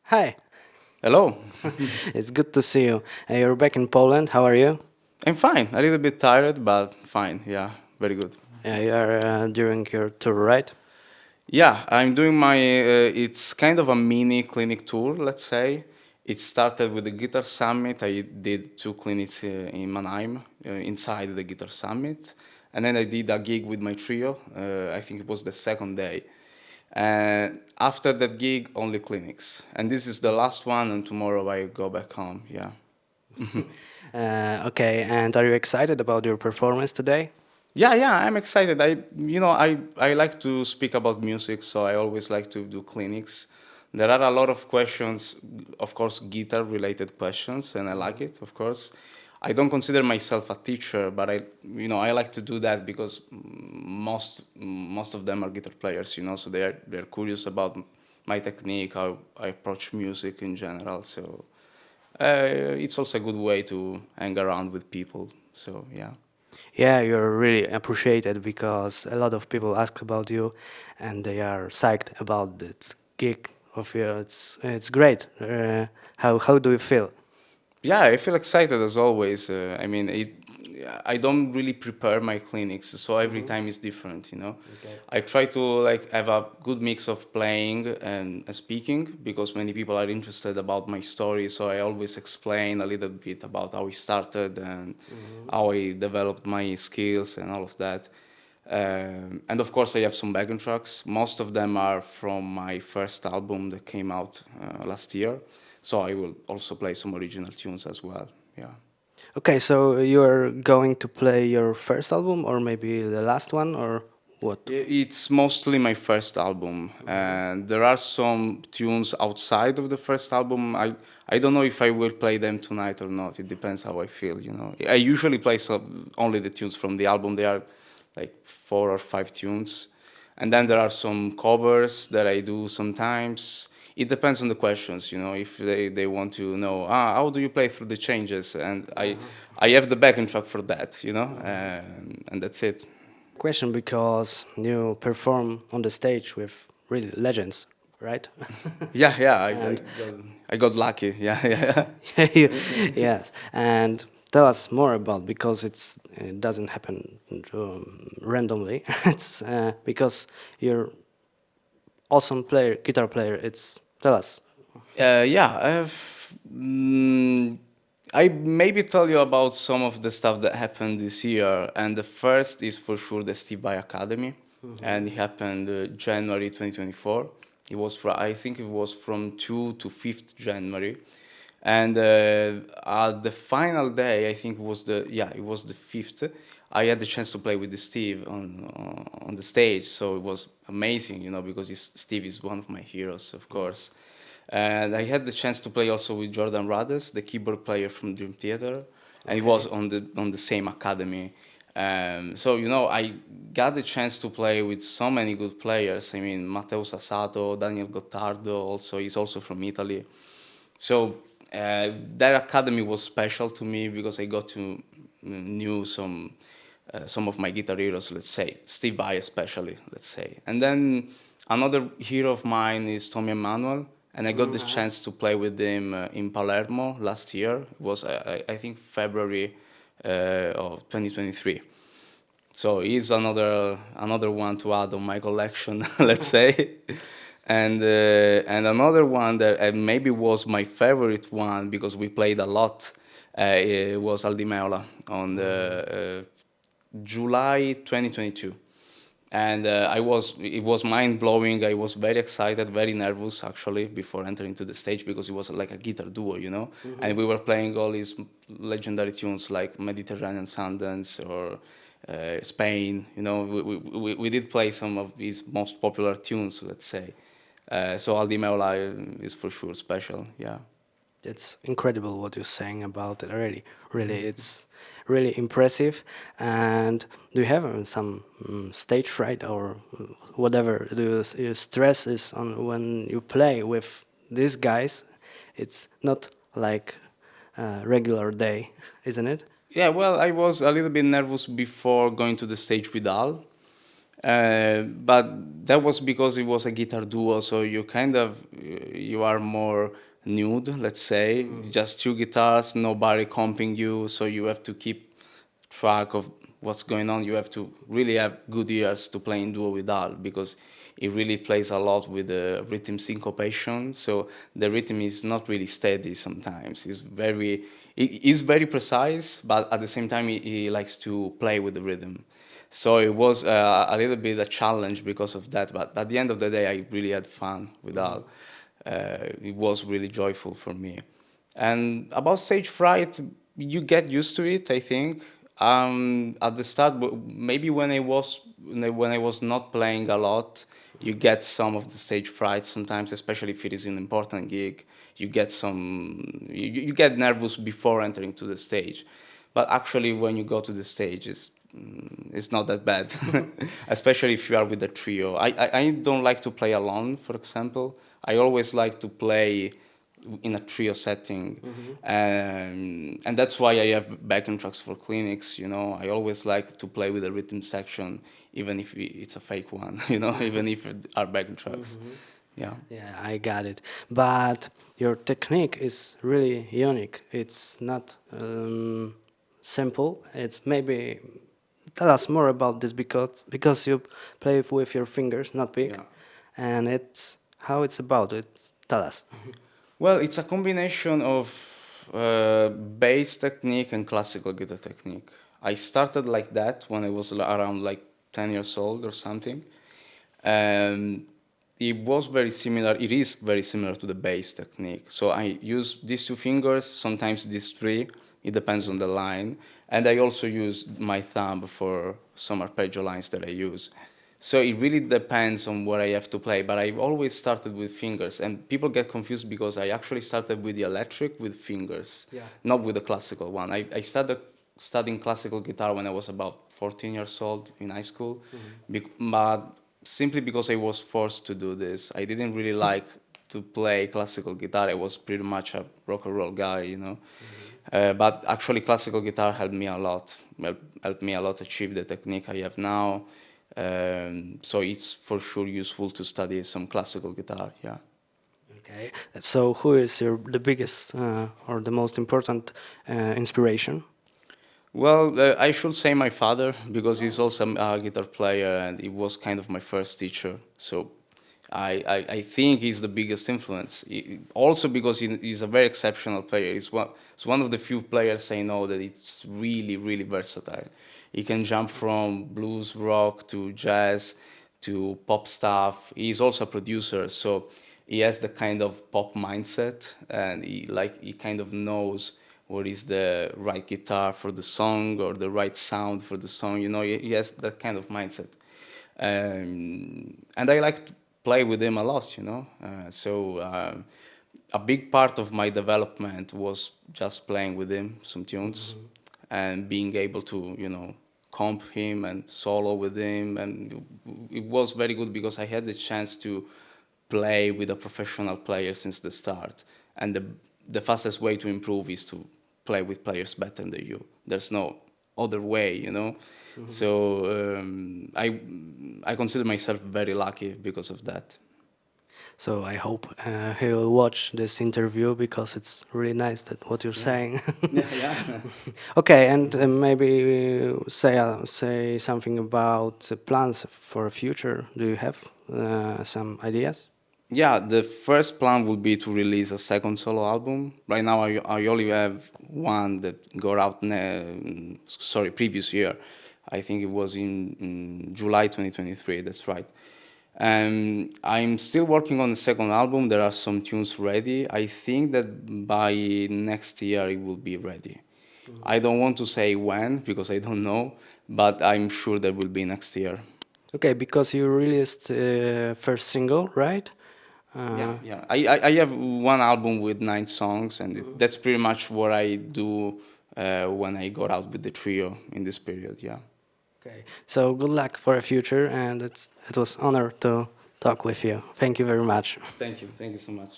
Hi, Hello. it's good to see you. You're back in Poland. How are you? I'm fine. A little bit tired, but fine. Yeah, very good. You are during your tour, right? Yeah, I'm doing my. It's kind of a mini clinic tour, let's say. It started with the Guitar Summit. I did two clinics in Mannheim inside the Guitar Summit, and then I did a gig with my trio. I think it was the second day. And after that gig, only clinics. And this is the last one, and tomorrow I go back home. Yeah. Okay, and are you excited about your performance today? Yeah, I'm excited. I like to speak about music, so I always like to do clinics. There are a lot of questions, of course, guitar-related questions, and I like it, of course. I don't consider myself a teacher, but I like to do that because most of them are guitar players, so they're curious about my technique, how I approach music in general. So it's also a good way to hang around with people. So yeah. Yeah, you're really appreciated because a lot of people ask about you, and they are psyched about this gig of you. It's great. How do you feel? Yeah, I feel excited as always. I don't really prepare my clinics, so every time is different. Okay. I try to like have a good mix of playing and speaking because many people are interested about my story. So I always explain a little bit about how I started and how I developed my skills and all of that. And of course, I have some backing tracks. Most of them are from my first album that came out last year. So I will also play some original tunes as well. Yeah. Okay, so you're going to play your first album, or maybe the last one, or what? It's mostly my first album, and there are some tunes outside of the first album. I don't know if I will play them tonight or not. It depends how I feel. I usually play only the tunes from the album. They are like four or five tunes, and then there are some covers that I do sometimes. It depends on the questions. If they want to know, how do you play through the changes, and I have the backing track for that, and that's it. Question because you perform on the stage with really legends, right? Yeah, and I got lucky. Yeah, yeah. yes, and tell us more about because it doesn't happen randomly. It's because you're awesome player, guitar player. It's tell us. Yeah. I maybe tell you about some of the stuff that happened this year, and the first is for sure the Steve Vai Academy, and it happened January 2024. I think it was from 2 to 5th January, and at the final day, I think it was the 5th. I had the chance to play with the Steve on the stage, so it was amazing, because Steve is one of my heroes, of course. And I had the chance to play also with Jordan Rades, the keyboard player from Dream Theater, and he was Okay. on the same academy. So I got the chance to play with so many good players. I mean, Matteo Sasato, Daniel Gottardo, also he's also from Italy. So that academy was special to me because I got to knew some of my guitar heroes, let's say Steve Vai especially, let's say. And then another hero of mine is Tommy Emmanuel, and I got the chance to play with him in Palermo last year. It was I think February of 2023. So he's another one to add on my collection, let's say. And another one that maybe was my favorite one because we played a lot it was Aldi Meola on the July 2022. And it was mind blowing. I was very excited, very nervous actually before entering to the stage because it was like a guitar duo. And we were playing all these legendary tunes like Mediterranean Sundance or Spain. We did play some of these most popular tunes, let's say. So Aldi Meola is for sure special. Yeah. It's incredible what you're saying about it already. Really, it's really impressive. And do you have some stage fright or whatever? Do you stress is on when you play with these guys? It's not like a regular day, isn't it? Yeah, well, I was a little bit nervous before going to the stage with Al. But that was because it was a guitar duo, so you kind of you are more nude, let's say, just two guitars, nobody comping you, so you have to keep track of what's going on. You have to really have good ears to play in duo with Al because it really plays a lot with the rhythm syncopation. So the rhythm is not really steady sometimes. It is very precise, but at the same time he likes to play with the rhythm. So it was a little bit a challenge because of that. But at the end of the day, I really had fun with Al. It was really joyful for me. And about stage fright, you get used to it, I think. At the start, maybe when I was not playing a lot, you get some of the stage fright sometimes, especially if it is an important gig. You get nervous before entering to the stage, but actually when you go to the stage, it's not that bad, especially if you are with a trio. I don't like to play alone, for example. I always like to play in a trio setting, and that's why I have backing tracks for clinics. I always like to play with a rhythm section, even if it's a fake one. Even if it are backing tracks. Yeah. Yeah, I got it. But your technique is really unique. It's not simple. It's maybe tell us more about this because you play with your fingers, not pick, Yeah. and it's how it's about it. Tell us. Well, it's a combination of bass technique and classical guitar technique. I started like that when I was around like 10 years old or something. Um, it was very similar, it is very similar to the bass technique. So I use these two fingers, sometimes these three, it depends on the line. And I also use my thumb for some arpeggio lines that I use. So it really depends on what I have to play, but I've always started with fingers, and people get confused because I actually started with the electric with fingers, Yeah. not with the classical one. I started studying classical guitar when I was about 14 years old in high school, but simply because I was forced to do this. I didn't really like to play classical guitar. I was pretty much a rock and roll guy. But actually, classical guitar helped me a lot. Helped me a lot achieve the technique I have now. So it's for sure useful to study some classical guitar. Yeah. Okay. So who is the biggest or the most important inspiration? Well, I should say my father because he's also a guitar player and he was kind of my first teacher. So I think he's the biggest influence. Also because he's a very exceptional player. He's one of the few players I know that it's really, really versatile. He can jump from blues, rock to jazz to pop stuff. He's also a producer, so he has the kind of pop mindset and he kind of knows what is the right guitar for the song or the right sound for the song. He has that kind of mindset. And I like to play with him a lot. A big part of my development was just playing with him some tunes and being able to, comp him and solo with him. And it was very good because I had the chance to play with a professional player since the start. And the fastest way to improve is to play with players better than you. There's no other way. So I consider myself very lucky because of that. So I hope he will watch this interview because it's really nice that what you're Yeah. saying. Yeah, yeah. Okay, and maybe say something about the plans for the future. Do you have some ideas? Yeah, the first plan would be to release a second solo album. Right now, I only have one that got out, previous year. I think it was in July 2023, that's right. I'm still working on the second album. There are some tunes ready. I think that by next year it will be ready. I don't want to say when because I don't know, but I'm sure that will be next year. Okay, because you released first single, right? Yeah, Uh, yeah. I have one album with 9 songs, and that's pretty much what I do when I got out with the trio in this period. Yeah. okay. So good luck for the future, and it was honor to talk with you. Thank you very much. Thank you. Thank you so much.